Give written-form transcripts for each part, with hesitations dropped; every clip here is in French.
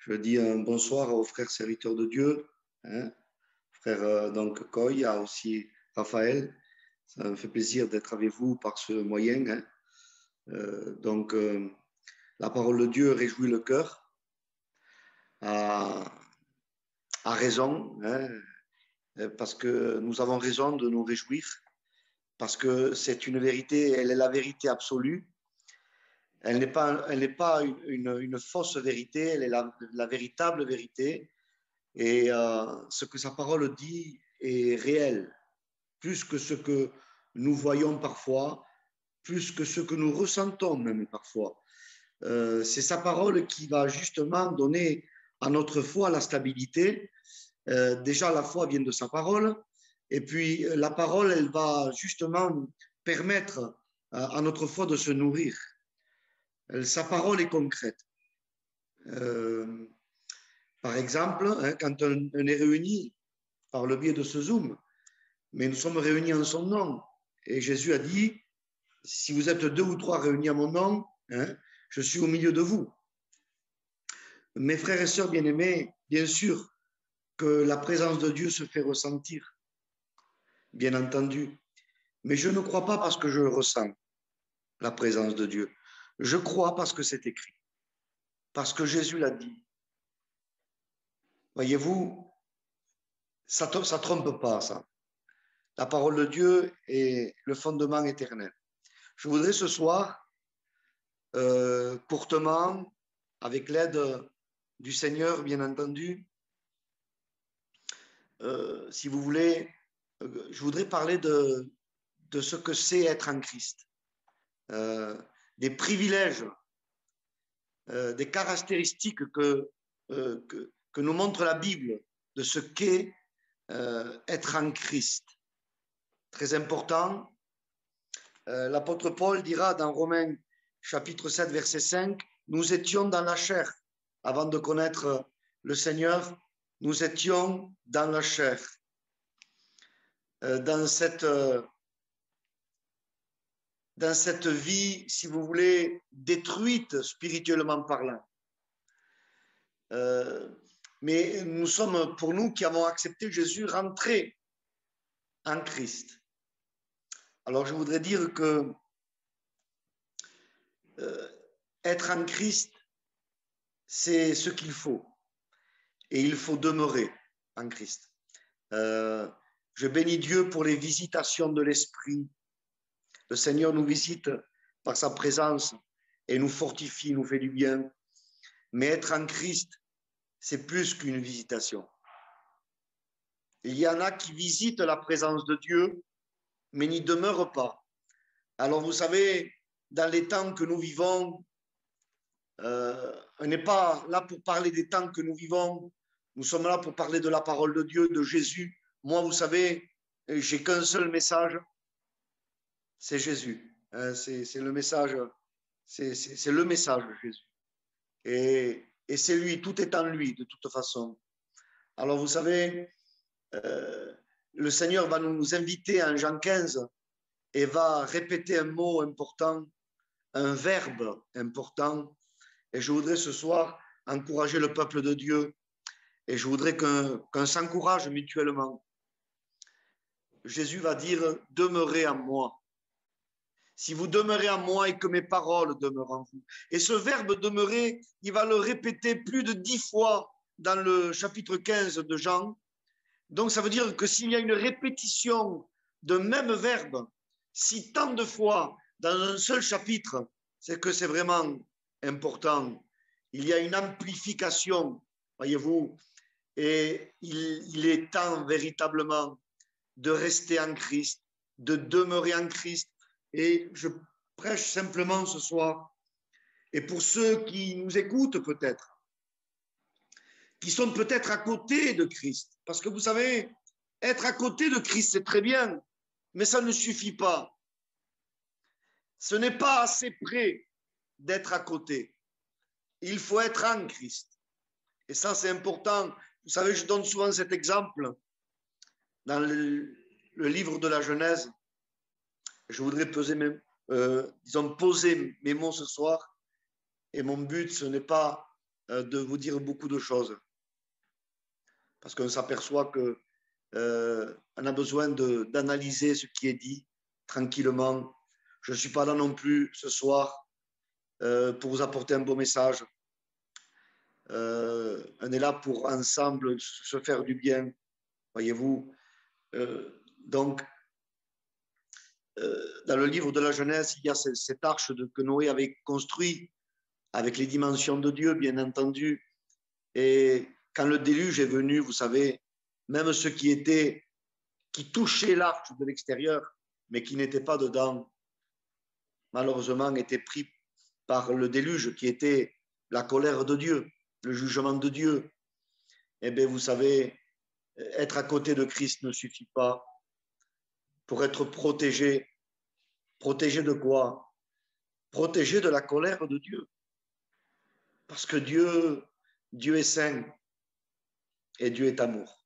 Je dis un bonsoir aux frères serviteurs de Dieu, hein, frère donc Koy, il y a aussi Raphaël. Ça me fait plaisir d'être avec vous par ce moyen. Hein. La parole de Dieu réjouit le cœur, à raison, hein, parce que nous avons raison de nous réjouir, parce que c'est une vérité, elle est la vérité absolue. Elle n'est pas une fausse vérité, elle est la véritable vérité. Et ce que sa parole dit est réel, plus que ce que nous voyons parfois, plus que ce que nous ressentons même parfois. C'est sa parole qui va justement donner à notre foi la stabilité. Déjà, la foi vient de sa parole, et puis la parole, elle va justement permettre à notre foi de se nourrir. Sa parole est concrète. Par exemple, hein, quand on est réunis par le biais de ce Zoom, mais nous sommes réunis en son nom. Et Jésus a dit, si vous êtes 2 ou 3 réunis à mon nom, hein, je suis au milieu de vous. Mes frères et sœurs bien-aimés, bien sûr que la présence de Dieu se fait ressentir, bien entendu. Mais je ne crois pas parce que je ressens la présence de Dieu. Je crois parce que c'est écrit, parce que Jésus l'a dit. Voyez-vous, ça trompe pas, ça. La parole de Dieu est le fondement éternel. Je voudrais ce soir, courtement, avec l'aide du Seigneur, bien entendu, si vous voulez, je voudrais parler de ce que c'est être en Christ, des privilèges, des caractéristiques que nous montre la Bible de ce qu'est être en Christ. Très important. L'apôtre Paul dira dans Romains chapitre 7, verset 5, « Nous étions dans la chair. » Avant de connaître le Seigneur, nous étions dans la chair. Dans cette vie, si vous voulez, détruite spirituellement parlant. Mais nous sommes, pour nous qui avons accepté Jésus, rentrés en Christ. Alors je voudrais dire que être en Christ, c'est ce qu'il faut. Et il faut demeurer en Christ. Je bénis Dieu pour les visitations de l'Esprit. Le Seigneur nous visite par sa présence et nous fortifie, nous fait du bien. Mais être en Christ, c'est plus qu'une visitation. Il y en a qui visitent la présence de Dieu, mais n'y demeurent pas. Alors vous savez, dans les temps que nous vivons, on n'est pas là pour parler des temps que nous vivons, nous sommes là pour parler de la parole de Dieu, de Jésus. Moi, vous savez, j'ai qu'un seul message, c'est Jésus. C'est le message, c'est le message de Jésus. Et c'est lui, tout est en lui, de toute façon. Alors, vous savez, le Seigneur va nous inviter en Jean 15 et va répéter un mot important, un verbe important. Et je voudrais ce soir encourager le peuple de Dieu et je voudrais qu'on s'encourage mutuellement. Jésus va dire « Demeurez en moi ». Si vous demeurez en moi et que mes paroles demeurent en vous. Et ce verbe « demeurer », il va le répéter plus de 10 fois dans le chapitre 15 de Jean. Donc ça veut dire que s'il y a une répétition d'un même verbe, si tant de fois dans un seul chapitre, c'est que c'est vraiment important. Il y a une amplification, voyez-vous, et il est temps véritablement de rester en Christ, de demeurer en Christ. Et je prêche simplement ce soir, et pour ceux qui nous écoutent peut-être, qui sont peut-être à côté de Christ, parce que vous savez, être à côté de Christ, c'est très bien, mais ça ne suffit pas. Ce n'est pas assez près d'être à côté. Il faut être en Christ. Et ça, c'est important. Vous savez, je donne souvent cet exemple dans le livre de la Genèse. Je voudrais poser mes mots ce soir. Et mon but, ce n'est pas de vous dire beaucoup de choses. Parce qu'on s'aperçoit qu'on a besoin d'analyser ce qui est dit tranquillement. Je ne suis pas là non plus ce soir pour vous apporter un beau message. On est là pour ensemble se faire du bien, voyez-vous. Donc, dans le livre de la Genèse, il y a cette arche que Noé avait construite avec les dimensions de Dieu, bien entendu. Et quand le déluge est venu, vous savez, même ceux qui touchaient l'arche de l'extérieur, mais qui n'étaient pas dedans, malheureusement, étaient pris par le déluge qui était la colère de Dieu, le jugement de Dieu. Eh bien, vous savez, être à côté de Christ ne suffit pas pour être protégé. Protégé de quoi? Protégé de la colère de Dieu. Parce que Dieu est saint et Dieu est amour.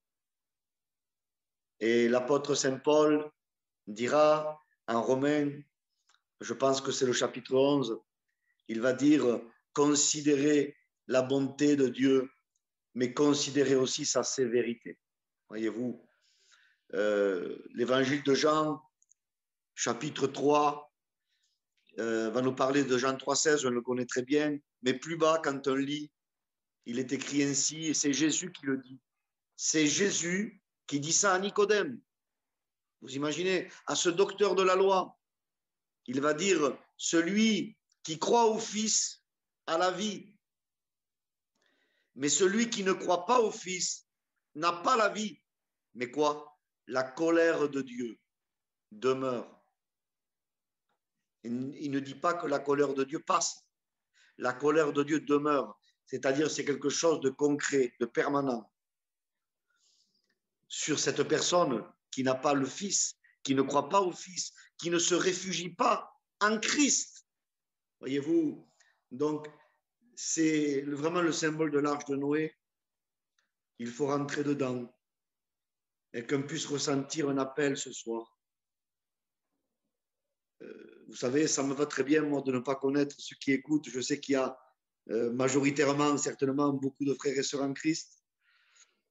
Et l'apôtre Saint Paul dira en Romains, je pense que c'est le chapitre 11, il va dire « Considérez la bonté de Dieu, mais considérez aussi sa sévérité ». Voyez-vous, l'évangile de Jean, chapitre 3, va nous parler de Jean 3,16, je le connais très bien, mais plus bas, quand on lit, il est écrit ainsi, et c'est Jésus qui le dit. C'est Jésus qui dit ça à Nicodème. Vous imaginez, à ce docteur de la loi, il va dire, celui qui croit au Fils a la vie, mais celui qui ne croit pas au Fils n'a pas la vie. Mais quoi? La colère de Dieu demeure. Il ne dit pas que la colère de Dieu passe. La colère de Dieu demeure, c'est-à-dire c'est quelque chose de concret, de permanent. Sur cette personne qui n'a pas le Fils, qui ne croit pas au Fils, qui ne se réfugie pas en Christ. Voyez-vous, donc c'est vraiment le symbole de l'arche de Noé. Il faut rentrer dedans et qu'on puisse ressentir un appel ce soir. Vous savez, ça me va très bien, moi, de ne pas connaître ceux qui écoutent. Je sais qu'il y a majoritairement, certainement, beaucoup de frères et sœurs en Christ.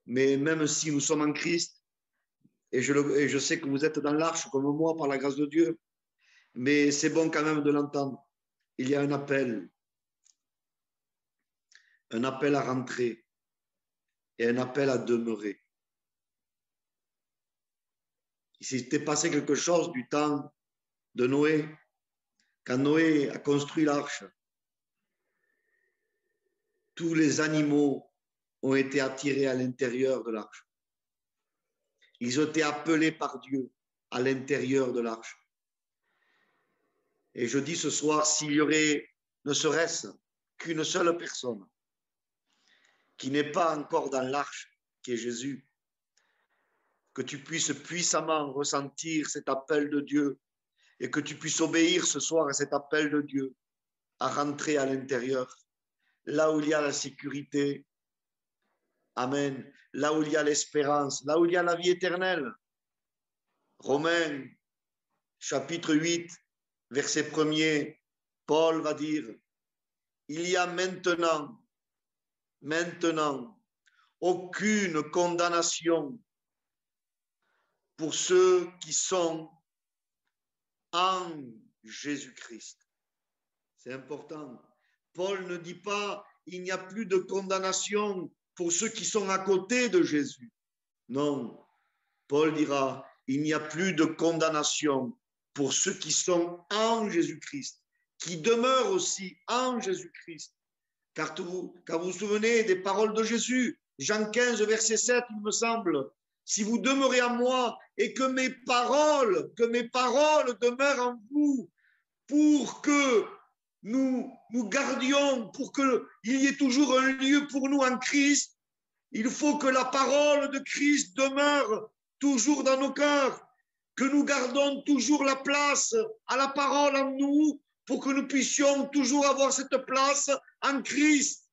Mais même si nous sommes en Christ, et je sais que vous êtes dans l'arche comme moi, par la grâce de Dieu, mais c'est bon quand même de l'entendre. Il y a un appel à rentrer et un appel à demeurer. Il s'était passé quelque chose du temps de Noé, quand Noé a construit l'arche. Tous les animaux ont été attirés à l'intérieur de l'arche. Ils ont été appelés par Dieu à l'intérieur de l'arche. Et je dis ce soir, s'il y aurait ne serait-ce qu'une seule personne qui n'est pas encore dans l'arche, qui est Jésus, que tu puisses puissamment ressentir cet appel de Dieu et que tu puisses obéir ce soir à cet appel de Dieu, à rentrer à l'intérieur, là où il y a la sécurité, amen, là où il y a l'espérance, là où il y a la vie éternelle. Romains, chapitre 8, verset 1er, Paul va dire, il y a maintenant, aucune condamnation pour ceux qui sont en Jésus-Christ. C'est important. Paul ne dit pas il n'y a plus de condamnation pour ceux qui sont à côté de Jésus. Non, Paul dira il n'y a plus de condamnation pour ceux qui sont en Jésus-Christ, qui demeurent aussi en Jésus-Christ. Car vous vous souvenez des paroles de Jésus, Jean 15, verset 7, il me semble, si vous demeurez en moi et que mes paroles demeurent en vous, pour que nous gardions, pour qu'il y ait toujours un lieu pour nous en Christ, il faut que la parole de Christ demeure toujours dans nos cœurs, que nous gardons toujours la place à la parole en nous, pour que nous puissions toujours avoir cette place en Christ.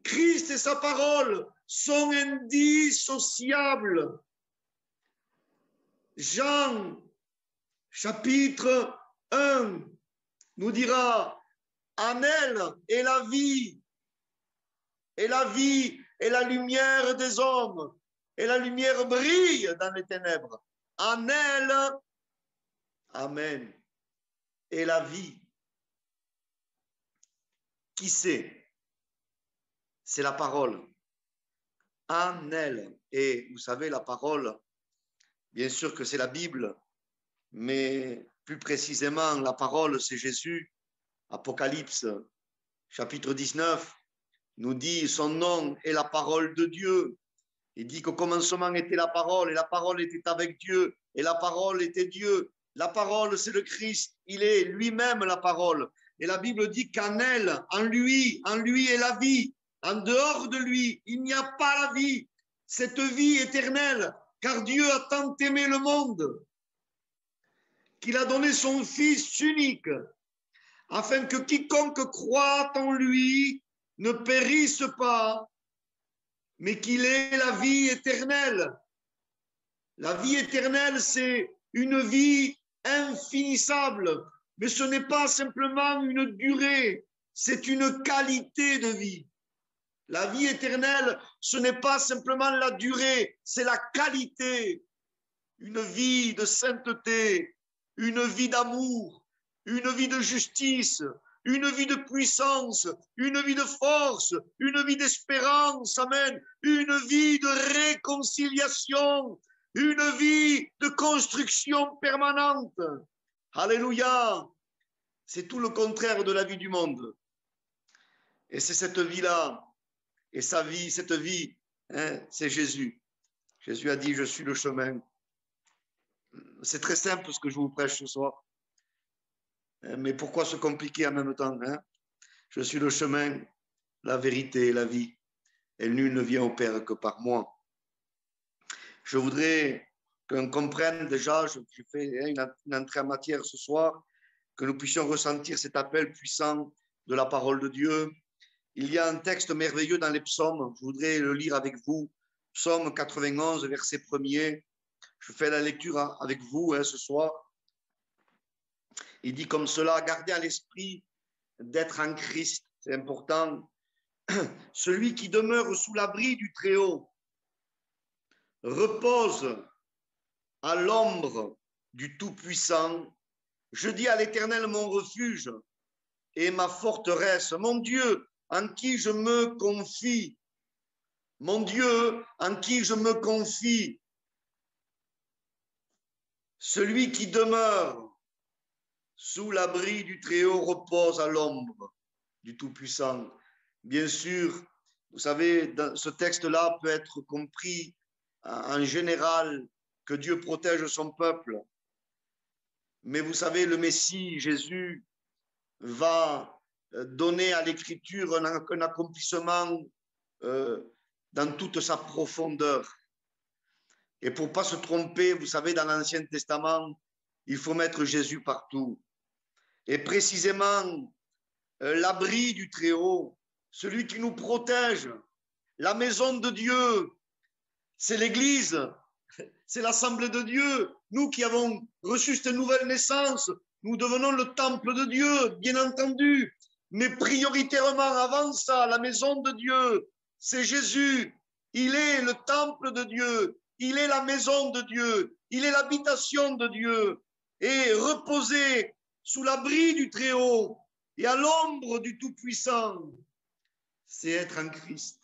Christ et sa parole sont indissociables. Jean, chapitre 1, nous dira, en elle est la vie, et la vie est la lumière des hommes, et la lumière brille dans les ténèbres. En elle, amen, et la vie. Qui c'est? C'est la parole. En elle. Et vous savez, la parole, bien sûr que c'est la Bible, mais plus précisément, la parole, c'est Jésus. Apocalypse, chapitre 19, nous dit son nom est la parole de Dieu. Il dit qu'au commencement était la parole, et la parole était avec Dieu, et la parole était Dieu. La parole, c'est le Christ. Il est lui-même la parole. Et la Bible dit qu'en elle, en lui est la vie. En dehors de lui, il n'y a pas la vie. Cette vie éternelle, car Dieu a tant aimé le monde qu'il a donné son Fils unique, afin que quiconque croit en lui ne périsse pas, mais qu'il ait la vie éternelle. La vie éternelle, c'est une vie infinissable, mais ce n'est pas simplement une durée, c'est une qualité de vie. La vie éternelle, ce n'est pas simplement la durée, c'est la qualité. Une vie de sainteté, une vie d'amour, une vie de justice, une vie de puissance, une vie de force, une vie d'espérance, amen, une vie de réconciliation, une vie de construction permanente. Alléluia. C'est tout le contraire de la vie du monde. Et c'est cette vie-là, et sa vie, cette vie, hein, c'est Jésus. Jésus a dit, je suis le chemin. C'est très simple ce que je vous prêche ce soir. Mais pourquoi se compliquer en même temps, hein? Je suis le chemin, la vérité et la vie. Et nul ne vient au Père que par moi. Je voudrais qu'on comprenne déjà, je fais une entrée en matière ce soir, que nous puissions ressentir cet appel puissant de la parole de Dieu. Il y a un texte merveilleux dans les psaumes, je voudrais le lire avec vous. Psaume 91, verset 1er. Je fais la lecture avec vous ce soir. Il dit comme cela, gardez à l'esprit d'être en Christ, c'est important. Celui qui demeure sous l'abri du Très-Haut repose à l'ombre du Tout-Puissant. Je dis à l'Éternel mon refuge et ma forteresse, mon Dieu en qui je me confie. Mon Dieu en qui je me confie. Celui qui demeure sous l'abri du Très-Haut repose à l'ombre du Tout-Puissant. Bien sûr, vous savez, ce texte-là peut être compris en général que Dieu protège son peuple. Mais vous savez, le Messie, Jésus, va donner à l'Écriture un accomplissement dans toute sa profondeur. Et pour ne pas se tromper, vous savez, dans l'Ancien Testament, il faut mettre Jésus partout. Et précisément, l'abri du Très-Haut, celui qui nous protège, la maison de Dieu, c'est l'Église, c'est l'Assemblée de Dieu. Nous qui avons reçu cette nouvelle naissance, nous devenons le temple de Dieu, bien entendu. Mais prioritairement, avant ça, la maison de Dieu, c'est Jésus. Il est le temple de Dieu, il est la maison de Dieu, il est l'habitation de Dieu. Et reposer sous l'abri du Très-Haut et à l'ombre du Tout-Puissant, c'est être en Christ.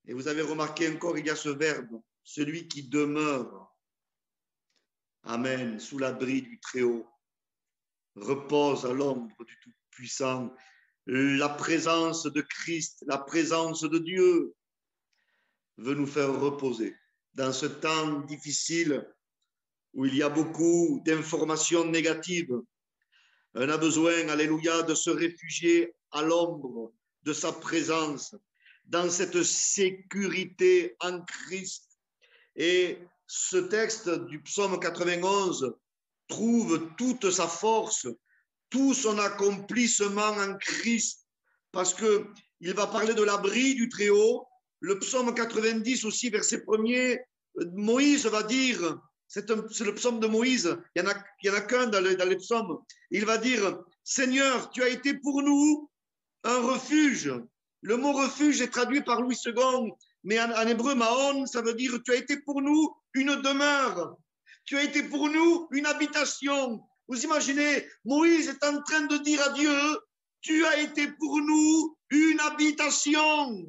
Et vous avez remarqué encore, il y a ce verbe, celui qui demeure, amen, sous l'abri du Très-Haut, repose à l'ombre du Tout-Puissant. La présence de Christ, la présence de Dieu veut nous faire reposer dans ce temps difficile où il y a beaucoup d'informations négatives. On a besoin, alléluia, de se réfugier à l'ombre de sa présence, dans cette sécurité en Christ. Et ce texte du psaume 91 trouve toute sa force, tout son accomplissement en Christ, parce qu'il va parler de l'abri du Très-Haut. Le psaume 90 aussi, verset 1er, Moïse va dire, c'est le psaume de Moïse, il y en a qu'un dans les psaumes, il va dire, Seigneur, tu as été pour nous un refuge Le mot refuge est traduit par Louis II, mais en hébreu, Maon, ça veut dire tu as été pour nous une demeure. Tu as été pour nous une habitation. Vous imaginez, Moïse est en train de dire à Dieu, tu as été pour nous une habitation.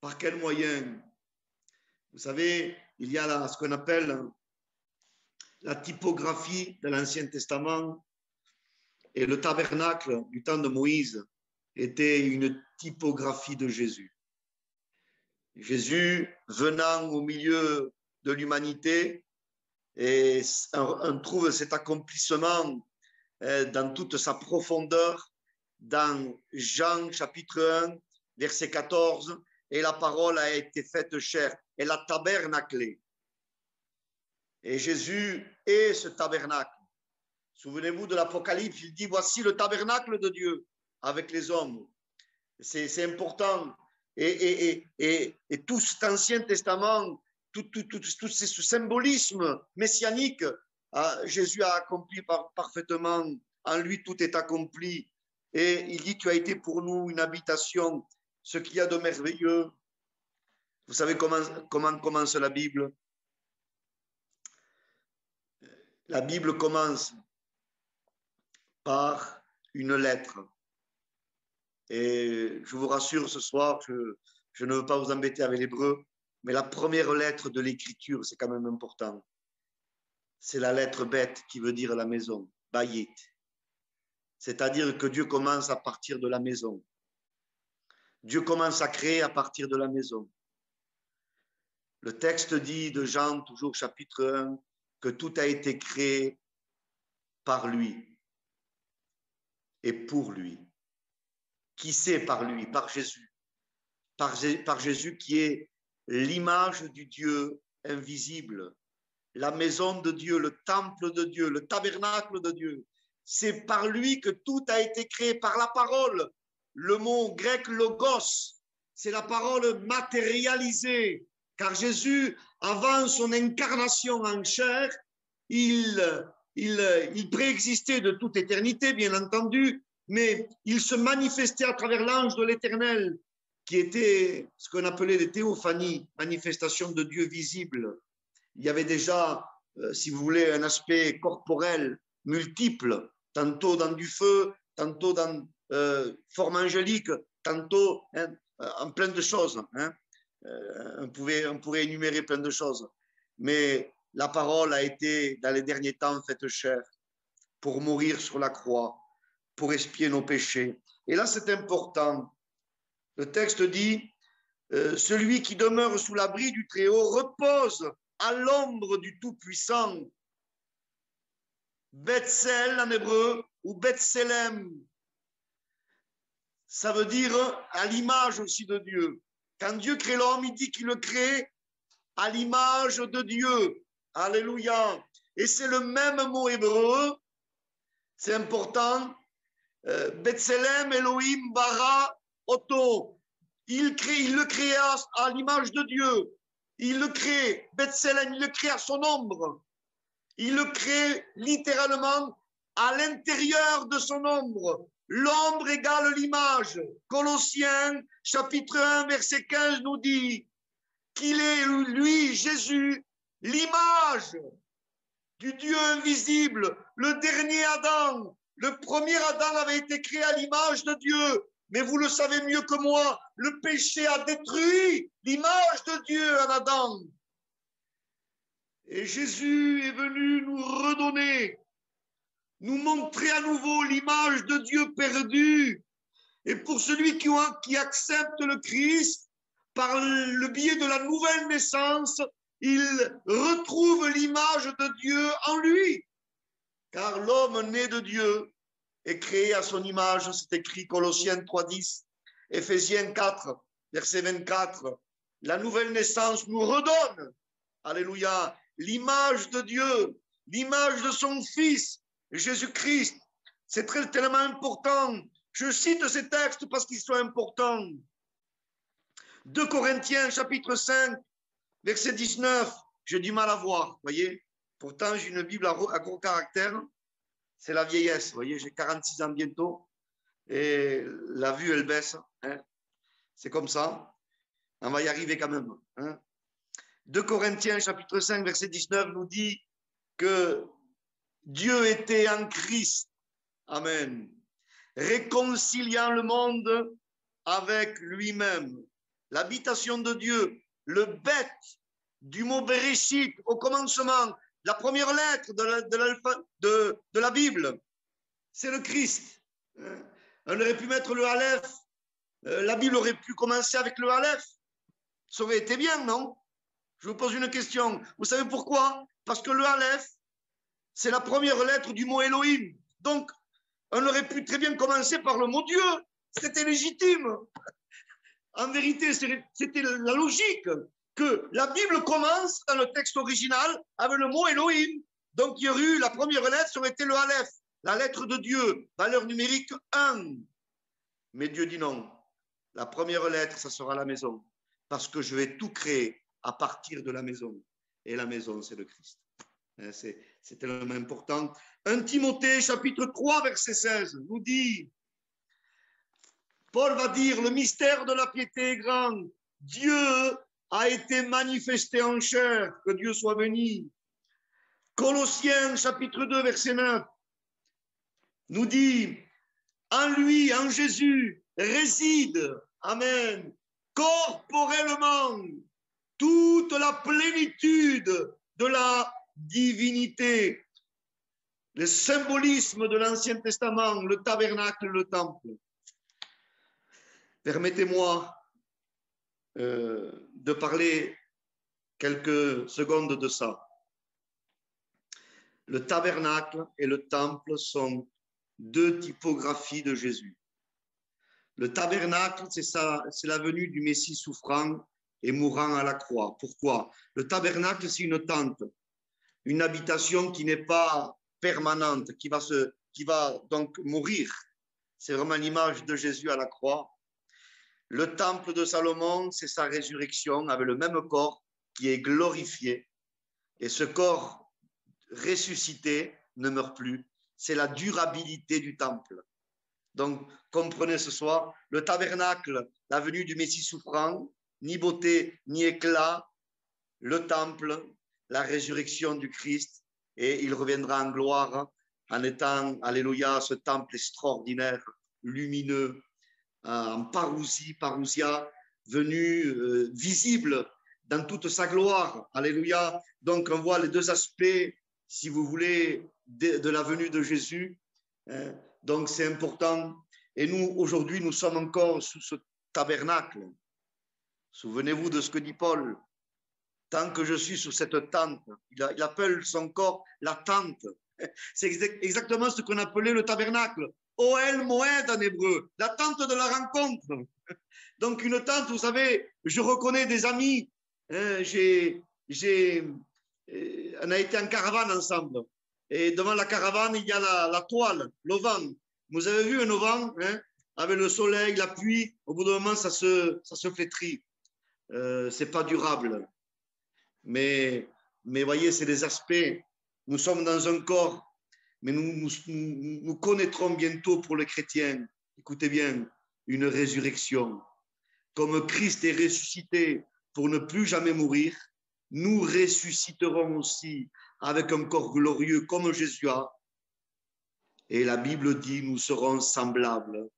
Par quel moyen? Vous savez, il y a là ce qu'on appelle la typographie de l'Ancien Testament et le tabernacle du temps de Moïse était une typographie de Jésus. Jésus venant au milieu de l'humanité et on trouve cet accomplissement dans toute sa profondeur dans Jean chapitre 1 verset 14 et la parole a été faite chair, elle a tabernaclé. Et Jésus est ce tabernacle. Souvenez-vous de l'Apocalypse, il dit voici le tabernacle de Dieu avec les hommes. C'est important. Et tout cet Ancien Testament, tout ce symbolisme messianique, Jésus a accompli parfaitement. En lui, tout est accompli. Et il dit, tu as été pour nous une habitation, ce qu'il y a de merveilleux. Vous savez comment commence la Bible? La Bible commence par une lettre. Et je vous rassure ce soir, je ne veux pas vous embêter avec l'hébreu, mais la première lettre de l'écriture, c'est quand même important. C'est la lettre bête qui veut dire la maison, bayit. C'est-à-dire que Dieu commence à partir de la maison. Dieu commence à créer à partir de la maison. Le texte dit de Jean, toujours chapitre 1, que tout a été créé par lui et pour lui. Qui c'est par lui? Par Jésus. Par Jésus qui est l'image du Dieu invisible, la maison de Dieu, le temple de Dieu, le tabernacle de Dieu. C'est par lui que tout a été créé, par la parole. Le mot grec logos, c'est la parole matérialisée. Car Jésus, avant son incarnation en chair, il préexistait de toute éternité, bien entendu, mais il se manifestait à travers l'ange de l'Éternel, qui était ce qu'on appelait les théophanies, manifestations de Dieu visibles. Il y avait déjà, si vous voulez, un aspect corporel multiple, tantôt dans du feu, tantôt dans forme angélique, tantôt en plein de choses. On pourrait énumérer plein de choses. Mais la parole a été, dans les derniers temps, faite chair pour mourir sur la croix, pour expier nos péchés. Et là, c'est important. Le texte dit, celui qui demeure sous l'abri du Très-Haut repose à l'ombre du Tout-Puissant. Bethsel en hébreu ou Bethselem, ça veut dire à l'image aussi de Dieu. Quand Dieu crée l'homme, il dit qu'il le crée à l'image de Dieu. Alléluia. Et c'est le même mot hébreu, c'est important. Bethselem, Elohim, Bara, Otto. Il le crée à l'image de Dieu. Il le crée, Bethselem, il le crée à son ombre. Il le crée littéralement à l'intérieur de son ombre. L'ombre égale l'image. Colossiens, chapitre 1, verset 15 nous dit qu'il est, lui, Jésus, l'image du Dieu invisible, le dernier Adam. Le premier Adam avait été créé à l'image de Dieu. Mais vous le savez mieux que moi, le péché a détruit l'image de Dieu en Adam. Et Jésus est venu nous redonner, nous montrer à nouveau l'image de Dieu perdu. Et pour celui qui accepte le Christ, par le biais de la nouvelle naissance, il retrouve l'image de Dieu en lui. Car l'homme né de Dieu est créé à son image, c'est écrit Colossiens 3,10, Éphésiens 4, verset 24. La nouvelle naissance nous redonne, alléluia, l'image de Dieu, l'image de son Fils, Jésus-Christ. C'est tellement important. Je cite ces textes parce qu'ils sont importants. 2 Corinthiens, chapitre 5, verset 19. J'ai du mal à voir, voyez. Pourtant, j'ai une Bible à gros caractère. C'est la vieillesse, voyez. J'ai 46 ans bientôt. et la vue, elle baisse. Hein. C'est comme ça. On va y arriver quand même. Hein. 2 Corinthiens, chapitre 5, verset 19, nous dit que Dieu était en Christ. Amen. Réconciliant le monde avec lui-même. L'habitation de Dieu, le bête du mot Bereshit au commencement, la première lettre de la Bible, c'est le Christ. On aurait pu mettre le Aleph. La Bible aurait pu commencer avec le Aleph. Ça aurait été bien, non? Je vous pose une question. Vous savez pourquoi? Parce que le Aleph, c'est la première lettre du mot Elohim. Donc, on aurait pu très bien commencer par le mot Dieu. C'était légitime. En vérité, c'était la logique que la Bible commence dans le texte original avec le mot Elohim. Donc, il y aurait eu la première lettre, ça aurait été le Aleph, la lettre de Dieu, valeur numérique 1. Mais Dieu dit non. La première lettre, ça sera la maison. Parce que je vais tout créer à partir de la maison. Et la maison, c'est le Christ. C'est tellement important. 1 Timothée, chapitre 3, verset 16, nous dit, Paul va dire, le mystère de la piété est grand. Dieu a été manifesté en chair, que Dieu soit béni. Colossiens, chapitre 2, verset 9, nous dit, en lui, en Jésus, réside, amen, corporellement, toute la plénitude de la divinité. Le symbolisme de l'Ancien Testament, le tabernacle, le temple. Permettez-moi de parler quelques secondes de ça. Le tabernacle et le temple sont deux typographies de Jésus. Le tabernacle, c'est la venue du Messie souffrant et mourant à la croix. Pourquoi? Le tabernacle, c'est une tente, une habitation qui n'est pas permanente, qui va donc mourir. C'est vraiment l'image de Jésus à la croix. Le temple de Salomon, c'est sa résurrection avec le même corps qui est glorifié. Et ce corps ressuscité ne meurt plus. C'est la durabilité du temple. Donc, comprenez ce soir, le tabernacle, la venue du Messie souffrant, ni beauté, ni éclat, le temple, la résurrection du Christ, et il reviendra en gloire en étant, alléluia, ce temple extraordinaire, lumineux, en parousia, venu visible dans toute sa gloire, alléluia. Donc, on voit les deux aspects, si vous voulez, de la venue de Jésus. Donc, c'est important. Et nous, aujourd'hui, nous sommes encore sous ce tabernacle. Souvenez-vous de ce que dit Paul. Tant que je suis sous cette tente, il appelle son corps la tente. C'est exactement ce qu'on appelait le tabernacle. Ohel Moed en hébreu, la tente de la rencontre. Donc, une tente, vous savez, je reconnais des amis. On a été en caravane ensemble. Et devant la caravane, il y a la toile, l'auvent. Vous avez vu un auvent, hein, avec le soleil, la pluie, au bout d'un moment, ça se flétrit. C'est pas durable. Mais voyez, c'est des aspects. Nous sommes dans un corps, mais nous connaîtrons bientôt pour les chrétiens, écoutez bien, une résurrection. Comme Christ est ressuscité pour ne plus jamais mourir, nous ressusciterons aussi avec un corps glorieux comme Jésus a. Et la Bible dit, nous serons semblables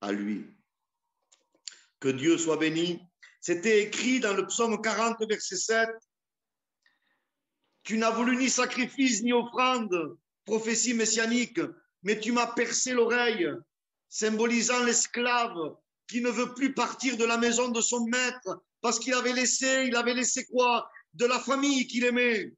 à lui. Que Dieu soit béni. C'était écrit dans le psaume 40, verset 7. Tu n'as voulu ni sacrifice ni offrande, prophétie messianique, mais tu m'as percé l'oreille, symbolisant l'esclave qui ne veut plus partir de la maison de son maître parce qu'il avait laissé quoi? De la famille qu'il aimait.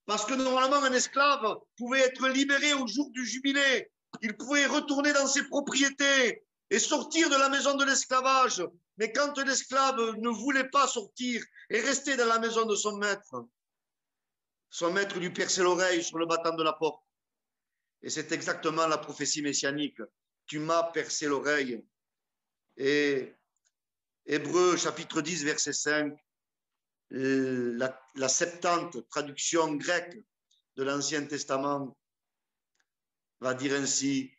Parce que normalement, un esclave pouvait être libéré au jour du jubilé. Il pouvait retourner dans ses propriétés et sortir de la maison de l'esclavage. Mais quand l'esclave ne voulait pas sortir et rester dans la maison de son maître lui perçait l'oreille sur le battant de la porte. Et c'est exactement la prophétie messianique. Tu m'as percé l'oreille. Et Hébreux, chapitre 10, verset 5, la Septante, traduction grecque de l'Ancien Testament, va dire ainsi,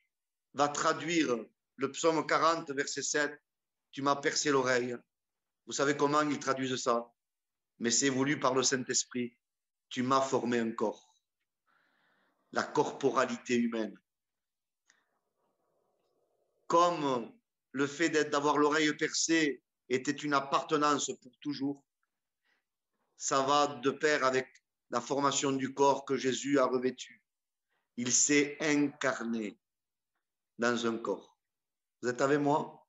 va traduire le psaume 40, verset 7. Tu m'as percé l'oreille. Vous savez comment ils traduisent ça? Mais c'est voulu par le Saint-Esprit. Tu m'as formé un corps. La corporalité humaine. Comme le fait d'avoir l'oreille percée était une appartenance pour toujours, ça va de pair avec la formation du corps que Jésus a revêtu. Il s'est incarné dans un corps. Vous êtes avec moi?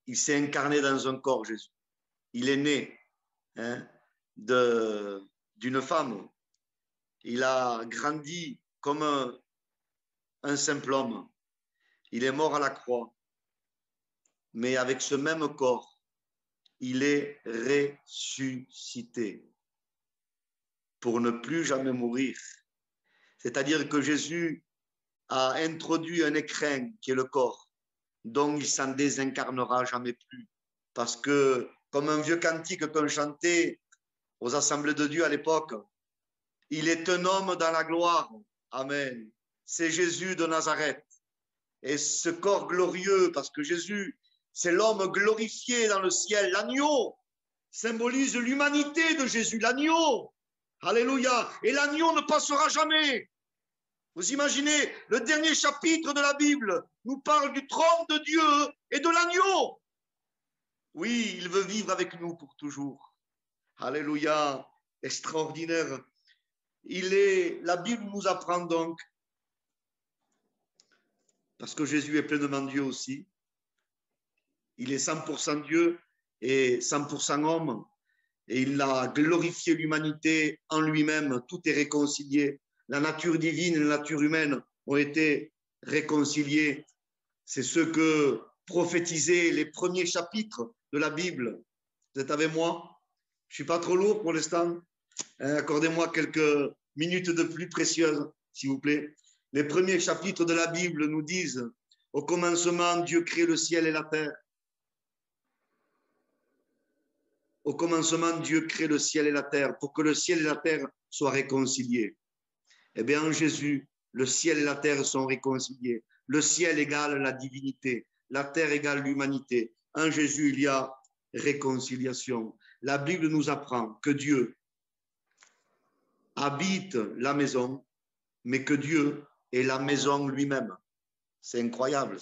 Il s'est incarné dans un corps, Jésus. Il est né d'une femme. Il a grandi comme un simple homme. Il est mort à la croix. Mais avec ce même corps, il est ressuscité pour ne plus jamais mourir. C'est-à-dire que Jésus a introduit un écrin qui est le corps, dont il s'en désincarnera jamais plus. Parce que, comme un vieux cantique qu'on chantait aux assemblées de Dieu à l'époque, il est un homme dans la gloire. Amen. C'est Jésus de Nazareth. Et ce corps glorieux, parce que Jésus, c'est l'homme glorifié dans le ciel. L'agneau symbolise l'humanité de Jésus, l'agneau. Alléluia. Et l'agneau ne passera jamais. Vous imaginez, le dernier chapitre de la Bible nous parle du trône de Dieu et de l'agneau. Oui, il veut vivre avec nous pour toujours. Alléluia. Extraordinaire. La Bible nous apprend donc, parce que Jésus est pleinement Dieu aussi, il est 100% Dieu et 100% homme, et il a glorifié l'humanité en lui-même, tout est réconcilié. La nature divine et la nature humaine ont été réconciliées. C'est ce que prophétisaient les premiers chapitres de la Bible. Vous êtes avec moi? Je ne suis pas trop lourd pour l'instant. Accordez-moi quelques minutes de plus précieuses, s'il vous plaît. Les premiers chapitres de la Bible nous disent: au commencement, Dieu crée le ciel et la terre. Au commencement, Dieu crée le ciel et la terre pour que le ciel et la terre soient réconciliés. Eh bien, en Jésus, le ciel et la terre sont réconciliés. Le ciel égale la divinité, la terre égale l'humanité. En Jésus, il y a réconciliation. La Bible nous apprend que Dieu habite la maison, mais que Dieu est la maison lui-même. C'est incroyable.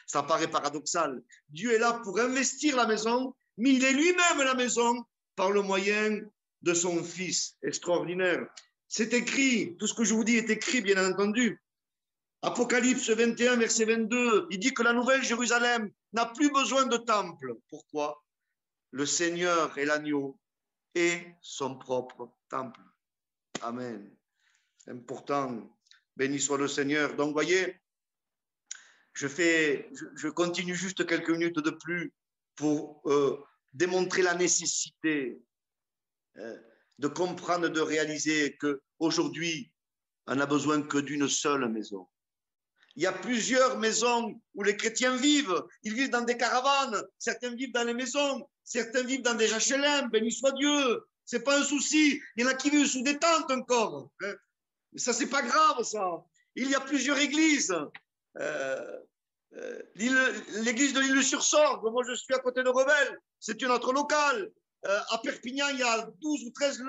Ça paraît paradoxal. Dieu est là pour investir la maison, mais il est lui-même la maison par le moyen de son Fils. Extraordinaire. C'est écrit, tout ce que je vous dis est écrit, bien entendu. Apocalypse 21, verset 22, il dit que la nouvelle Jérusalem n'a plus besoin de temple. Pourquoi? Le Seigneur est l'agneau et son propre temple. Amen. Important. Béni soit le Seigneur. Donc, voyez, je continue juste quelques minutes de plus pour démontrer la nécessité de comprendre, de réaliser qu'aujourd'hui, on n'a besoin que d'une seule maison. Il y a plusieurs maisons où les chrétiens vivent. Ils vivent dans des caravanes, certains vivent dans les maisons, certains vivent dans des HLM, béni soit Dieu. Ce n'est pas un souci. Il y en a qui vivent sous des tentes encore. Mais ça, ce n'est pas grave, ça. Il y a plusieurs églises. L'église de l'Île-sur-Sorgue, moi je suis à côté de Revel, c'est une autre locale. À Perpignan, il y a 12 ou 13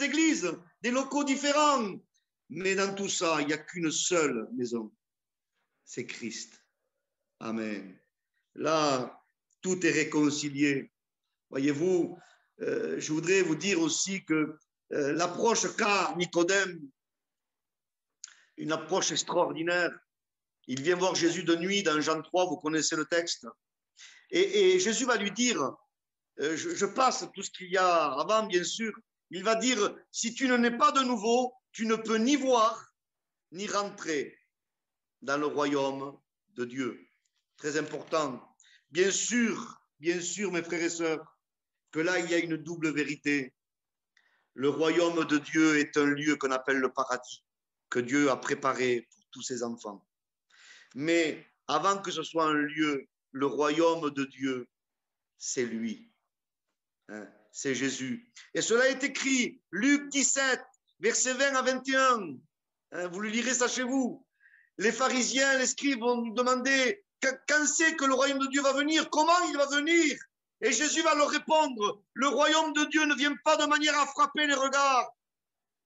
églises, des locaux différents. Mais dans tout ça, il n'y a qu'une seule maison. C'est Christ. Amen. Là, tout est réconcilié. Voyez-vous, je voudrais vous dire aussi que l'approche qu'a Nicodème, une approche extraordinaire. Il vient voir Jésus de nuit dans Jean 3, vous connaissez le texte. Et Jésus va lui dire, je passe tout ce qu'il y a avant, bien sûr, il va dire, si tu n'en es pas de nouveau, tu ne peux ni voir, ni rentrer dans le royaume de Dieu. Très important. Bien sûr, mes frères et sœurs, que là, il y a une double vérité. Le royaume de Dieu est un lieu qu'on appelle le paradis, que Dieu a préparé pour tous ses enfants. Mais avant que ce soit un lieu, le royaume de Dieu, c'est lui. C'est Jésus. Et cela est écrit, Luc 17, versets 20 à 21. Vous le lirez ça chez vous. les pharisiens, les scribes vont nous demander quand c'est que le royaume de Dieu va venir, comment il va venir. Et Jésus va leur répondre, le royaume de Dieu ne vient pas de manière à frapper les regards.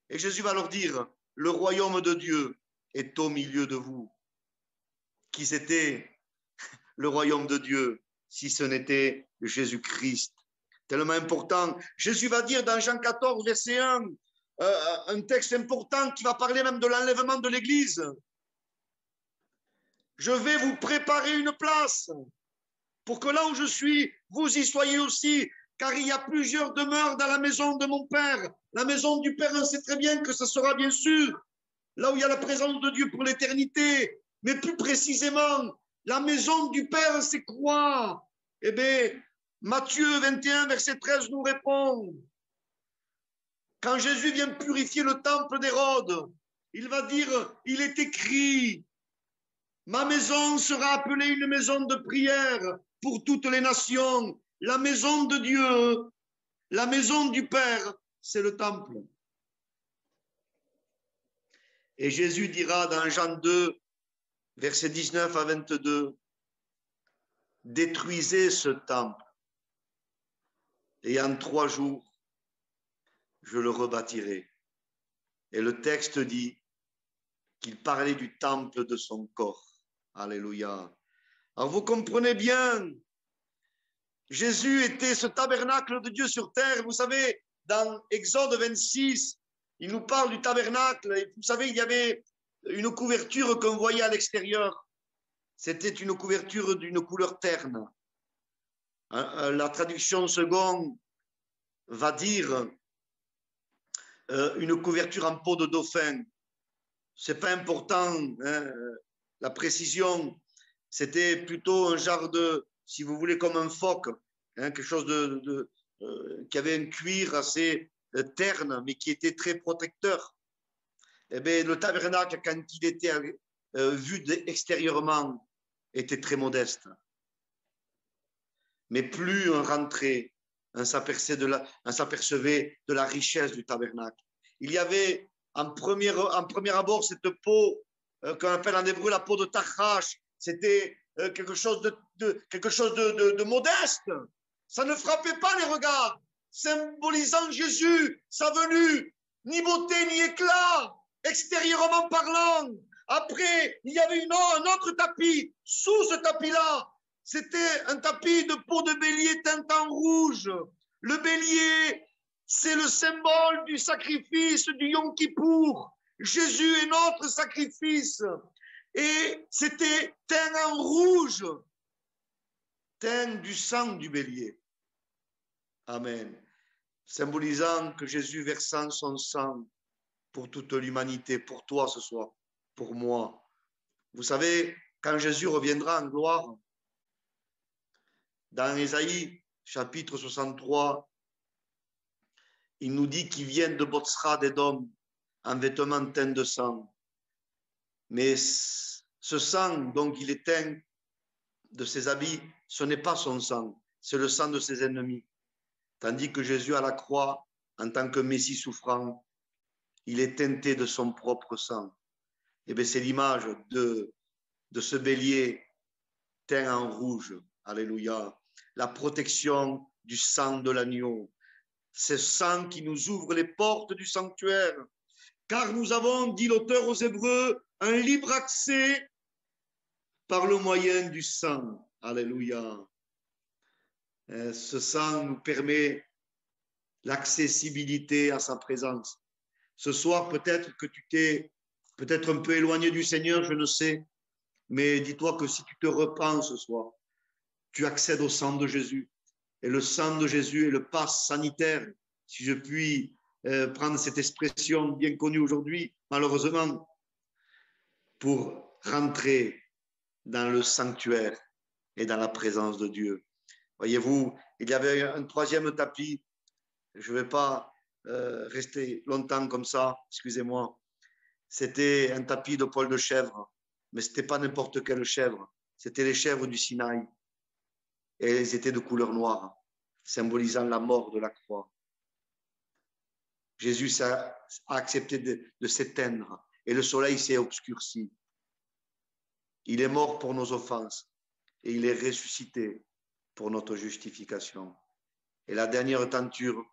Et Jésus va leur dire, le royaume de Dieu est au milieu de vous. Qui c'était le royaume de Dieu si ce n'était Jésus-Christ? Tellement important. Jésus va dire dans Jean 14, verset 1, un texte important qui va parler même de l'enlèvement de l'Église. Je vais vous préparer une place pour que là où je suis, vous y soyez aussi, car il y a plusieurs demeures dans la maison de mon Père. La maison du Père, on sait très bien que ce sera bien sûr là où il y a la présence de Dieu pour l'éternité. Mais plus précisément, la maison du Père, c'est quoi? Eh bien, Matthieu 21, verset 13 nous répond. Quand Jésus vient purifier le temple d'Hérode, il va dire, il est écrit, ma maison sera appelée une maison de prière pour toutes les nations. La maison de Dieu, la maison du Père, c'est le temple. Et Jésus dira dans Jean 2, versets 19 à 22, détruisez ce temple et en 3 jours, je le rebâtirai. Et le texte dit qu'il parlait du temple de son corps. Alléluia. Alors vous comprenez bien, Jésus était ce tabernacle de Dieu sur terre. Vous savez, dans Exode 26, il nous parle du tabernacle. Et vous savez, il y avait une couverture qu'on voyait à l'extérieur. C'était une couverture d'une couleur terne. La traduction seconde va dire une couverture en peau de dauphin. C'est pas important, hein, la précision. C'était plutôt un genre de, si vous voulez, comme un phoque, hein, quelque chose qui avait un cuir assez terne, mais qui était très protecteur. Eh bien, le tabernacle, quand il était vu extérieurement, était très modeste. Mais plus on rentrait, on s'apercevait de la richesse du tabernacle. Il y avait en premier abord cette peau qu'on appelle en hébreu la peau de Tachash. C'était quelque chose de modeste. Ça ne frappait pas les regards, symbolisant Jésus, sa venue, ni beauté ni éclat, extérieurement parlant. Après, il y avait un autre tapis. Sous ce tapis-là, c'était un tapis de peau de bélier teint en rouge. Le bélier, c'est le symbole du sacrifice du Yom Kippour. Jésus est notre sacrifice. Et c'était teint en rouge, teint du sang du bélier. Amen. Symbolisant que Jésus versant son sang pour toute l'humanité, pour toi ce soir, pour moi. Vous savez, quand Jésus reviendra en gloire, dans Ésaïe, chapitre 63, il nous dit qu'il vient de Botsra d'Édom en vêtements teints de sang. Mais ce sang, donc il est teint de ses habits, ce n'est pas son sang, c'est le sang de ses ennemis. Tandis que Jésus à la croix, en tant que Messie souffrant, il est teinté de son propre sang. Et bien c'est l'image de ce bélier teint en rouge. Alléluia. La protection du sang de l'agneau. Ce sang qui nous ouvre les portes du sanctuaire. Car nous avons, dit l'auteur aux Hébreux, un libre accès par le moyen du sang. Alléluia. Ce sang nous permet l'accessibilité à sa présence. Ce soir, peut-être que tu t'es peut-être un peu éloigné du Seigneur, je ne sais, mais dis-toi que si tu te repens ce soir, tu accèdes au sang de Jésus. Et le sang de Jésus est le pass sanitaire, si je puis prendre cette expression bien connue aujourd'hui, malheureusement, pour rentrer dans le sanctuaire et dans la présence de Dieu. Voyez-vous, il y avait un troisième tapis. Je ne vais pas rester longtemps comme ça, excusez-moi. C'était un tapis de poils de chèvre, mais ce n'était pas n'importe quelle chèvre. C'était les chèvres du Sinaï. Et elles étaient de couleur noire, symbolisant la mort de la croix. Jésus a accepté de s'éteindre et le soleil s'est obscurci. Il est mort pour nos offenses et il est ressuscité pour notre justification. Et la dernière tenture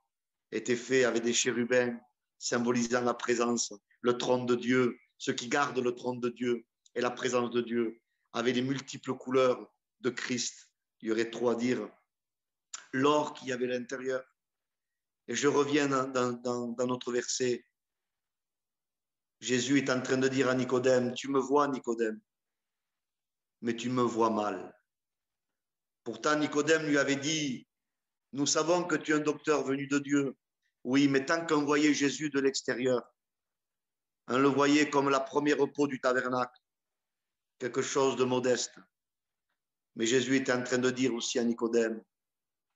était faite avec des chérubins symbolisant la présence, le trône de Dieu, ceux qui gardent le trône de Dieu et la présence de Dieu, avec les multiples couleurs de Christ. Il y aurait trop à dire. L'or qu'il y avait à l'intérieur. Et je reviens dans notre verset. Jésus est en train de dire à Nicodème, tu me vois, Nicodème, mais tu me vois mal. Pourtant, Nicodème lui avait dit, nous savons que tu es un docteur venu de Dieu. Oui, mais tant qu'on voyait Jésus de l'extérieur, on le voyait comme la première repos du tabernacle, quelque chose de modeste. Mais Jésus était en train de dire aussi à Nicodème,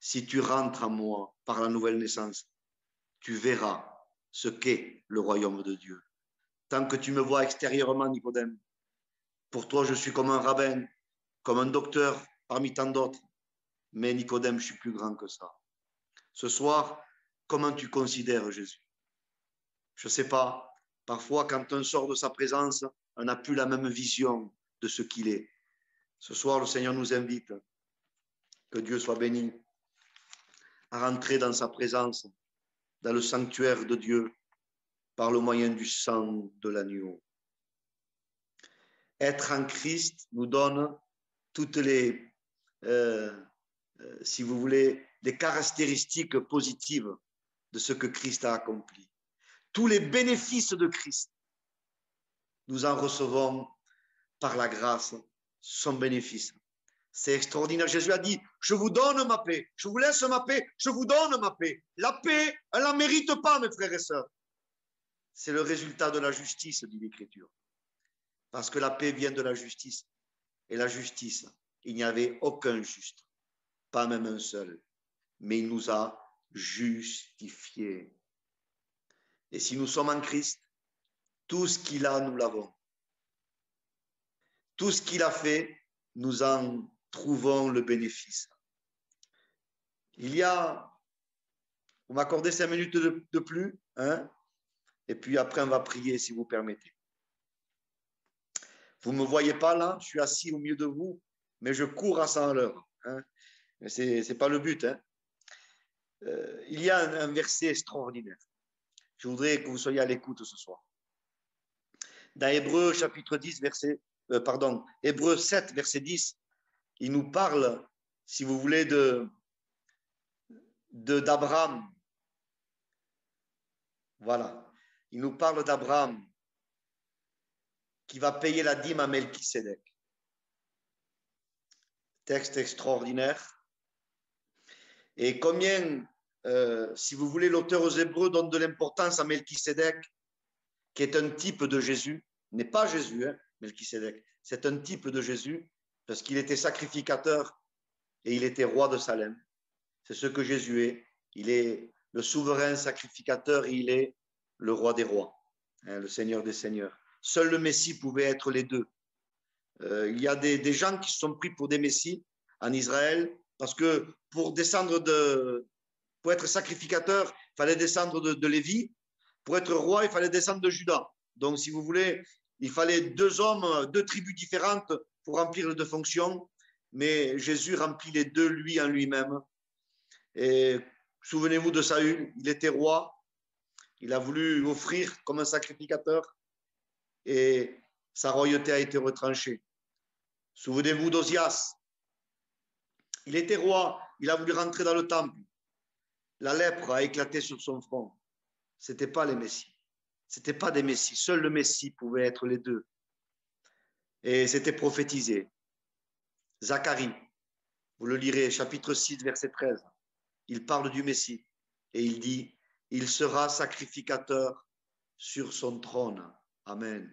si tu rentres en moi par la nouvelle naissance, tu verras ce qu'est le royaume de Dieu. Tant que tu me vois extérieurement, Nicodème, pour toi, je suis comme un rabbin, comme un docteur parmi tant d'autres. Mais Nicodème, je suis plus grand que ça. Ce soir, comment tu considères Jésus? Je ne sais pas. Parfois, quand on sort de sa présence, on n'a plus la même vision de ce qu'il est. Ce soir, le Seigneur nous invite, que Dieu soit béni, à rentrer dans sa présence, dans le sanctuaire de Dieu, par le moyen du sang de l'agneau. Être en Christ nous donne toutes les, si vous voulez, les caractéristiques positives de ce que Christ a accompli. Tous les bénéfices de Christ, nous en recevons par la grâce son bénéfice. C'est extraordinaire. Jésus a dit, je vous donne ma paix, je vous laisse ma paix, je vous donne ma paix. La paix, elle ne la mérite pas, mes frères et sœurs. C'est le résultat de la justice, dit l'Écriture. Parce que la paix vient de la justice. Et la justice, il n'y avait aucun juste, pas même un seul. Mais il nous a justifiés. Et si nous sommes en Christ, tout ce qu'il a, nous l'avons. Tout ce qu'il a fait, nous en trouvons le bénéfice. Il y a, vous m'accordez 5 minutes de plus, hein? Et puis après on va prier si vous permettez. Vous ne me voyez pas là, je suis assis au milieu de vous, mais je cours à 100 à l'heure. Hein? Ce n'est pas le but. Hein? Il y a un verset extraordinaire. Je voudrais que vous soyez à l'écoute ce soir. Dans Hébreux chapitre 10, Hébreux 7, verset 10, il nous parle, si vous voulez, d'Abraham. Voilà. Il nous parle d'Abraham qui va payer la dîme à Melchisédek. Texte extraordinaire. Et combien, si vous voulez, l'auteur aux Hébreux donne de l'importance à Melchisédek, qui est un type de Jésus, n'est pas Jésus, hein, Melchisédek, c'est un type de Jésus, parce qu'il était sacrificateur et il était roi de Salem. C'est ce que Jésus est. Il est le souverain sacrificateur et il est le roi des rois, hein, le Seigneur des seigneurs. Seul le Messie pouvait être les deux. Il y a des gens qui se sont pris pour des messies en Israël, parce que pour être sacrificateur, il fallait descendre de Lévi. Pour être roi, il fallait descendre de Juda. Donc, si vous voulez, il fallait 2 hommes, 2 tribus différentes pour remplir les 2 fonctions. Mais Jésus remplit les 2, lui en lui-même. Et souvenez-vous de Saül, il était roi. Il a voulu offrir comme un sacrificateur. Et sa royauté a été retranchée. Souvenez-vous d'Ozias. Il était roi. Il a voulu rentrer dans le temple. La lèpre a éclaté sur son front. Ce n'était pas les messies. Ce n'était pas des messies. Seul le Messie pouvait être les deux. Et c'était prophétisé. Zacharie, vous le lirez, chapitre 6, verset 13. Il parle du Messie et il dit, il sera sacrificateur sur son trône. Amen.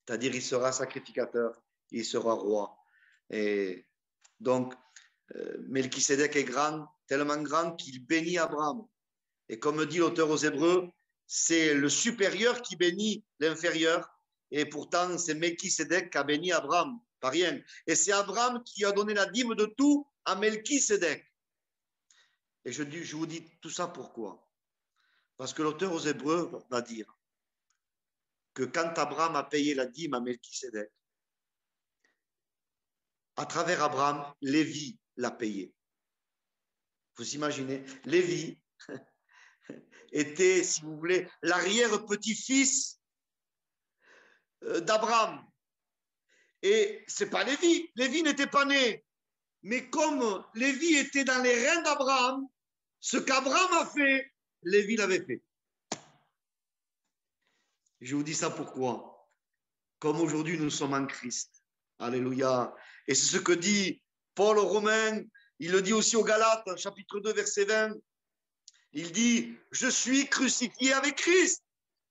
C'est-à-dire, il sera sacrificateur, il sera roi. Et donc, Melchisédek est grand, tellement grand qu'il bénit Abraham. Et comme dit l'auteur aux Hébreux, c'est le supérieur qui bénit l'inférieur. Et pourtant, c'est Melchisédek qui a béni Abraham, pas rien. Et c'est Abraham qui a donné la dîme de tout à Melchisédek. Et je vous dis tout ça pourquoi? Parce que l'auteur aux Hébreux va dire que quand Abraham a payé la dîme à Melchisédek, à travers Abraham, Lévi l'a payé. Vous imaginez, Lévi était, si vous voulez, l'arrière-petit-fils d'Abraham. Et ce n'est pas Lévi. Lévi n'était pas né. Mais comme Lévi était dans les reins d'Abraham, ce qu'Abraham a fait, Lévi l'avait fait. Je vous dis ça pourquoi? Comme aujourd'hui nous sommes en Christ. Alléluia. Et c'est ce que dit Paul aux Romains. Il le dit aussi aux Galates, chapitre 2, verset 20. Il dit, je suis crucifié avec Christ.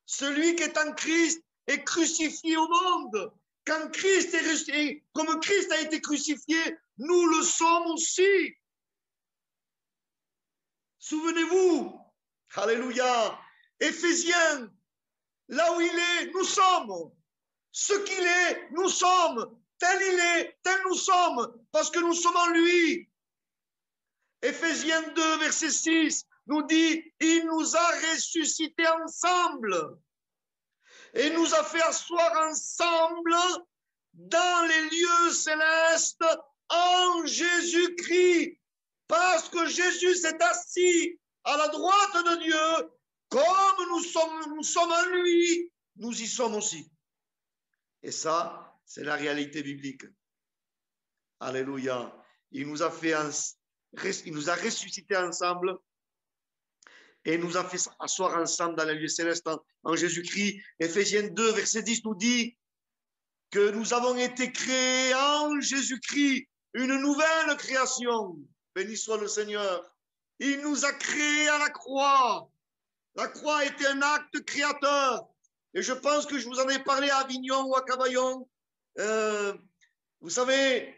Celui qui est en Christ est crucifié au monde. Quand Christ est ressuscité, comme Christ a été crucifié, nous le sommes aussi. Souvenez-vous, alléluia, Éphésiens, là où il est, nous sommes. Ce qu'il est, nous sommes. Tel il est, tel nous sommes, parce que nous sommes en lui. Éphésiens 2, verset 6, nous dit, il nous a ressuscités ensemble et nous a fait asseoir ensemble dans les lieux célestes en Jésus-Christ, parce que Jésus s'est assis à la droite de Dieu, comme nous sommes en lui, nous y sommes aussi. Et ça, c'est la réalité biblique. Alléluia. Il nous a ressuscités ensemble et nous a fait asseoir ensemble dans les lieux célestes en Jésus-Christ. Éphésiens 2, verset 10 nous dit que nous avons été créés en Jésus-Christ, une nouvelle création. Béni soit le Seigneur. Il nous a créés à la croix. La croix était un acte créateur. Et je pense que je vous en ai parlé à Avignon ou à Cavaillon. Vous savez,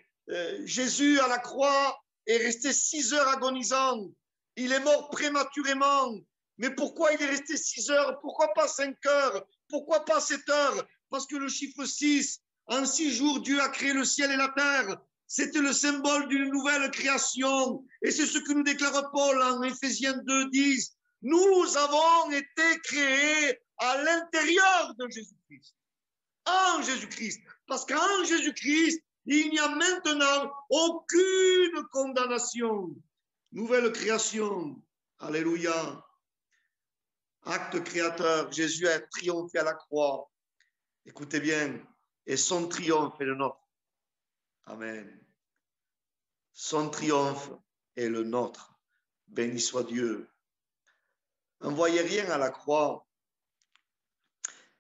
Jésus à la croix est resté 6 heures agonisant. Il est mort prématurément. Mais pourquoi il est resté 6 heures? Pourquoi pas 5 heures? Pourquoi pas 7 heures? Parce que le chiffre 6, en 6 jours, Dieu a créé le ciel et la terre. C'était le symbole d'une nouvelle création. Et c'est ce que nous déclare Paul en Éphésiens 2, 10. Nous avons été créés à l'intérieur de Jésus-Christ. En Jésus-Christ. Parce qu'en Jésus-Christ, il n'y a maintenant aucune condamnation. Nouvelle création. Alléluia. Acte créateur. Jésus a triomphé à la croix. Écoutez bien. Et son triomphe est le nôtre. Amen. Son triomphe est le nôtre. Béni soit Dieu. On ne voyait rien à la croix,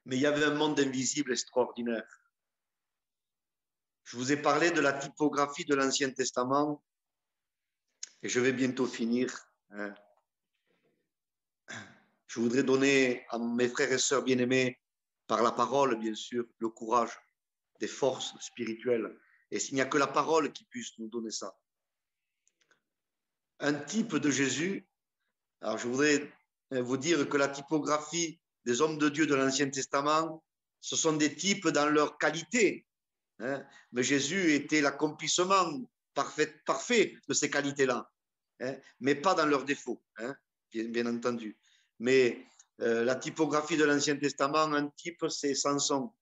mais il y avait un monde invisible extraordinaire. Je vous ai parlé de la typographie de l'Ancien Testament et je vais bientôt finir. Je voudrais donner à mes frères et sœurs bien-aimés, par la parole, bien sûr, le courage, des forces spirituelles. Et s'il n'y a que la parole qui puisse nous donner ça. Un type de Jésus, alors je voudrais vous dire que la typographie des hommes de Dieu de l'Ancien Testament, ce sont des types dans leur qualité. Mais Jésus était l'accomplissement parfait de ces qualités-là, mais pas dans leurs défauts, bien entendu. Mais la typographie de l'Ancien Testament, un type, c'est Samson.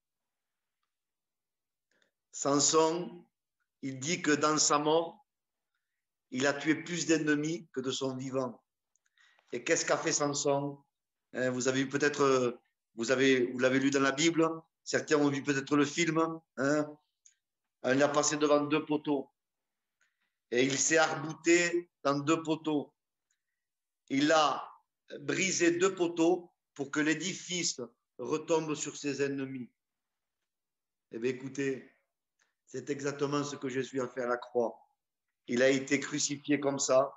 Samson, il dit que dans sa mort, il a tué plus d'ennemis que de son vivant. Et qu'est-ce qu'a fait Samson? Vous avez peut-être, vous l'avez lu dans la Bible, certains ont vu peut-être le film. Il a passé devant 2 poteaux et il s'est arc-bouté dans 2 poteaux. Il a brisé 2 poteaux pour que l'édifice retombe sur ses ennemis. Eh bien, écoutez, c'est exactement ce que Jésus a fait à la croix. Il a été crucifié comme ça,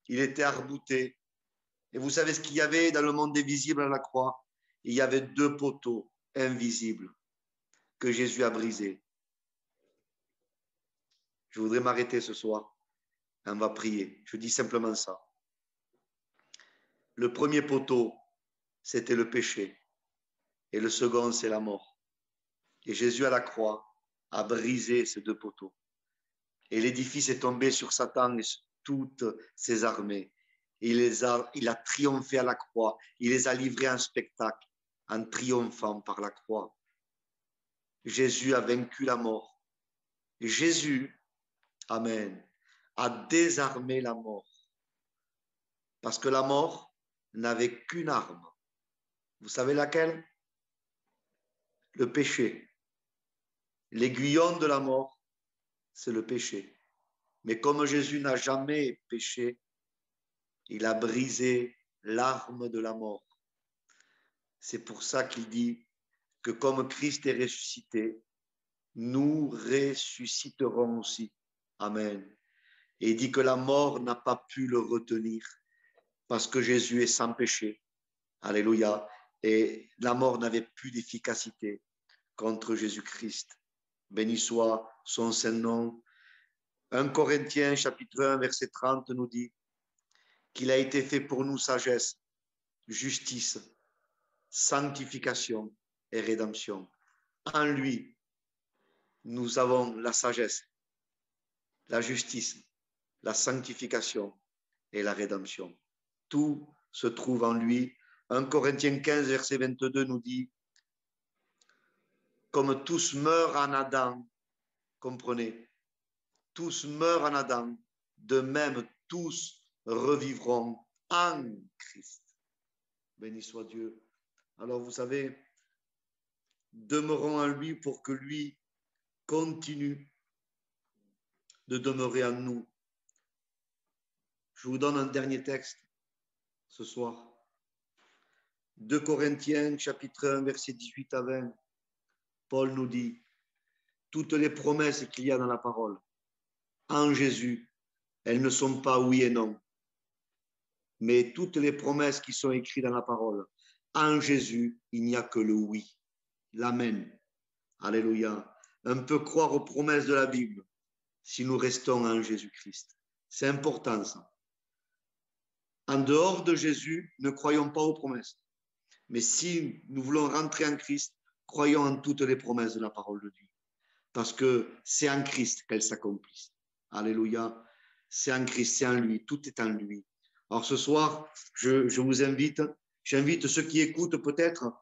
il était arc-bouté. Et vous savez ce qu'il y avait dans le monde invisible à la croix? Il y avait 2 poteaux invisibles que Jésus a brisés. Je voudrais m'arrêter ce soir. On va prier. Je dis simplement ça. Le premier poteau, c'était le péché. Et le second, c'est la mort. Et Jésus à la croix a brisé ces 2 poteaux. Et l'édifice est tombé sur Satan et sur toutes ses armées. Il a triomphé à la croix. Il les a livrés en spectacle, en triomphant par la croix. Jésus a vaincu la mort. Jésus Amen. À désarmer la mort. Parce que la mort n'avait qu'une arme. Vous savez laquelle? Le péché. L'aiguillon de la mort, c'est le péché. Mais comme Jésus n'a jamais péché, il a brisé l'arme de la mort. C'est pour ça qu'il dit que comme Christ est ressuscité, nous ressusciterons aussi. Amen. Et il dit que la mort n'a pas pu le retenir parce que Jésus est sans péché. Alléluia. Et la mort n'avait plus d'efficacité contre Jésus-Christ. Béni soit son saint nom. 1 Corinthiens chapitre 1 verset 30 nous dit qu'il a été fait pour nous sagesse, justice, sanctification et rédemption. En lui, nous avons la sagesse, la justice, la sanctification et la rédemption. Tout se trouve en lui. 1 Corinthiens 15, verset 22 nous dit, comme tous meurent en Adam, comprenez, tous meurent en Adam, de même tous revivront en Christ. Béni soit Dieu. Alors vous savez, demeurons en lui pour que lui continue de demeurer en nous. Je vous donne un dernier texte ce soir. 2 Corinthiens chapitre 1 verset 18 à 20. Paul nous dit, toutes les promesses qu'il y a dans la parole, en Jésus, elles ne sont pas oui et non. Mais toutes les promesses qui sont écrites dans la parole, en Jésus, il n'y a que le oui, l'amen. Alléluia. On peut croire aux promesses de la Bible si nous restons en Jésus-Christ. C'est important ça. En dehors de Jésus, ne croyons pas aux promesses. Mais si nous voulons rentrer en Christ, croyons en toutes les promesses de la parole de Dieu. Parce que c'est en Christ qu'elles s'accomplissent. Alléluia. C'est en Christ, c'est en lui, tout est en lui. Alors ce soir, je vous invite, j'invite ceux qui écoutent peut-être,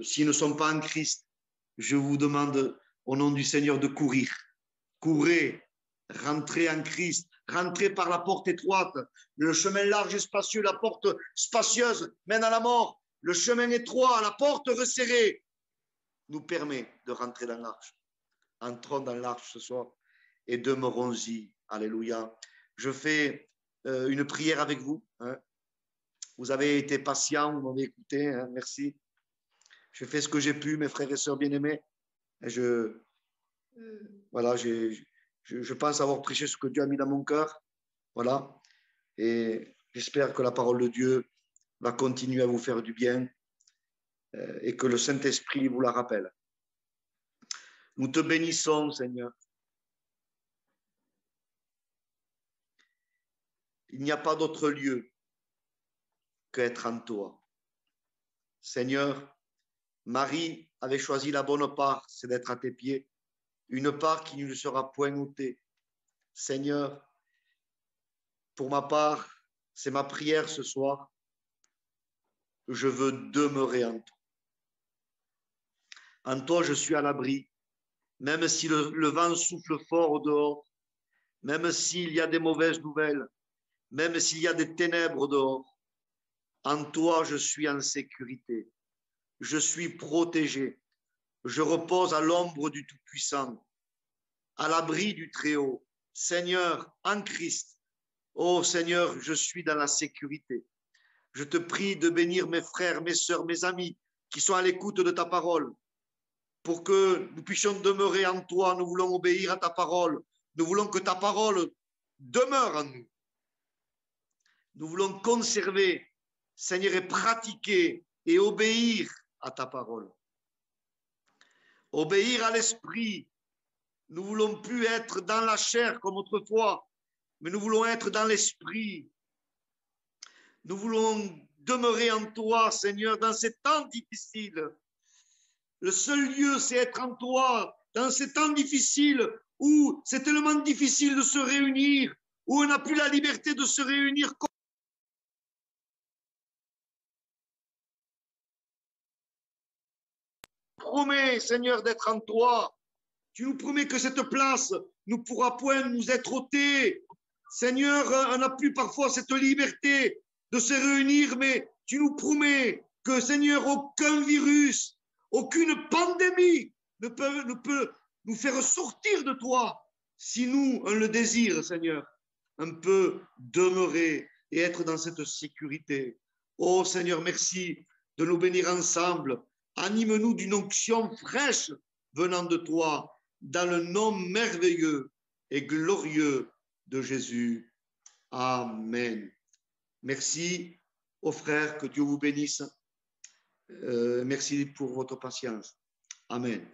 s'ils ne sont pas en Christ, je vous demande au nom du Seigneur de courir. Courez, rentrez en Christ, rentrez par la porte étroite. Le chemin large et spacieux, la porte spacieuse mène à la mort. Le chemin étroit, la porte resserrée nous permet de rentrer dans l'arche. Entrons dans l'arche ce soir et demeurons-y. Alléluia. Je fais une prière avec vous. Hein. Vous avez été patients, vous m'avez écouté. Hein. Merci. Je fais ce que j'ai pu, mes frères et sœurs bien-aimés. Voilà, je pense avoir prêché ce que Dieu a mis dans mon cœur. Voilà. Et j'espère que la parole de Dieu va continuer à vous faire du bien et que le Saint-Esprit vous la rappelle. Nous te bénissons, Seigneur. Il n'y a pas d'autre lieu qu'être en toi. Seigneur, Marie avait choisi la bonne part, c'est d'être à tes pieds, une part qui ne lui sera point ôtée. Seigneur, pour ma part, c'est ma prière ce soir. Je veux demeurer en toi. En toi, je suis à l'abri, même si le vent souffle fort au dehors, même s'il y a des mauvaises nouvelles, même s'il y a des ténèbres dehors. En toi, je suis en sécurité. Je suis protégé. Je repose à l'ombre du Tout-Puissant, à l'abri du Très-Haut. Seigneur, en Christ, oh Seigneur, je suis dans la sécurité. Je te prie de bénir mes frères, mes sœurs, mes amis qui sont à l'écoute de ta parole, pour que nous puissions demeurer en toi. Nous voulons obéir à ta parole. Nous voulons que ta parole demeure en nous. Nous voulons conserver, Seigneur, et pratiquer et obéir à ta parole. Obéir à l'esprit. Nous ne voulons plus être dans la chair comme autrefois, mais nous voulons être dans l'esprit. Nous voulons demeurer en toi, Seigneur, dans ces temps difficiles. Le seul lieu, c'est être en toi, dans ces temps difficiles où c'est tellement difficile de se réunir, où on n'a plus la liberté de se réunir. Promets, Seigneur, d'être en toi. Tu nous promets que cette place ne pourra point nous être ôté. Seigneur, on n'a plus parfois cette liberté de se réunir, mais tu nous promets que, Seigneur, aucun virus, aucune pandémie ne peut nous faire sortir de toi si nous, on le désire, Seigneur, on peut demeurer et être dans cette sécurité. Oh Seigneur, merci de nous bénir ensemble. Anime-nous d'une onction fraîche venant de toi, dans le nom merveilleux et glorieux de Jésus. Amen. Merci aux frères, que Dieu vous bénisse. Merci pour votre patience. Amen.